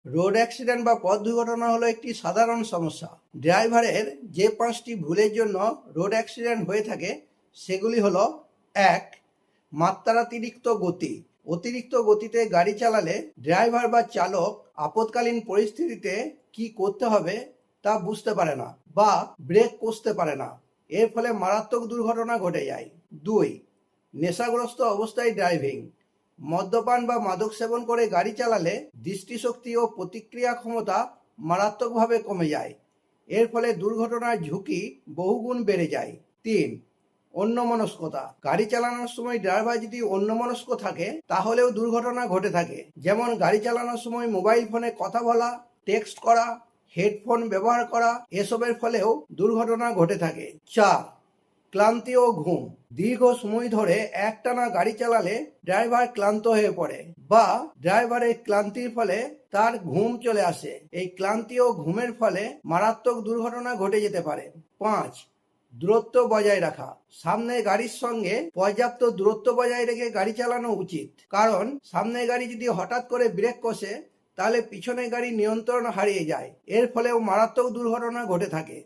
Road accident বা পথ দুর্ঘটনা হলো একটি সাধারণ সমস্যা। ড্রাইভারের যে 5টি ভুলের জন্য রোড অ্যাক্সিডেন্ট হয়ে থাকে সেগুলি হলো: 1. মাত্রাতিরিক্ত গতি। অতিরিক্ত গতিতে গাড়ি চালালে ড্রাইভার বা চালক আপৎকালীন পরিস্থিতিতে কি করতে হবে তা বুঝতে পারে না বা ব্রেক কষতে পারে না। এর ফলে মারাত্মক দুর্ঘটনা ঘটে যায়। 2. নেশাগ্রস্ত অবস্থায় ড্রাইভিং। মদ্যপান বা মাদক সেবন করে গাড়ি চালালে দৃষ্টিশক্তি ও প্রতিক্রিয়া ক্ষমতা মারাত্মকভাবে কমে যায়। এর ফলে দুর্ঘটনার ঝুঁকি বহুগুণ বেড়ে যায়। 3. অন্যমনস্কতা। গাড়ি চালানোর সময় ড্রাইভার যদি অন্যমনস্ক থাকে তাহলেও দুর্ঘটনা ঘটে থাকে। যেমন গাড়ি চালানোর সময় মোবাইল ফোনে কথা বলা, টেক্সট করা, হেডফোন ব্যবহার করা, এসবের ফলেও দুর্ঘটনা ঘটে থাকে। 4. ক্লান্তি ও ঘুম। দীর্ঘ সময় ধরে একটানা গাড়ি চালালে ড্রাইভার ক্লান্ত হয়ে পড়ে বা ড্রাইভারের ক্লান্তির ফলে তার ঘুম চলে আসে। এই ক্লান্তি ও ঘুমের ফলে মারাত্মক দুর্ঘটনা ঘটে যেতে পারে। 5. দূরত্ব বজায় রাখা। সামনে গাড়ির সঙ্গে পর্যাপ্ত দূরত্ব বজায় রেখে গাড়ি চালানো উচিত, কারণ সামনের গাড়ি যদি হঠাৎ করে ব্রেক কষে তাহলে পিছনের গাড়ি নিয়ন্ত্রণ হারিয়ে যায়। এর ফলেও মারাত্মক দুর্ঘটনা ঘটে থাকে।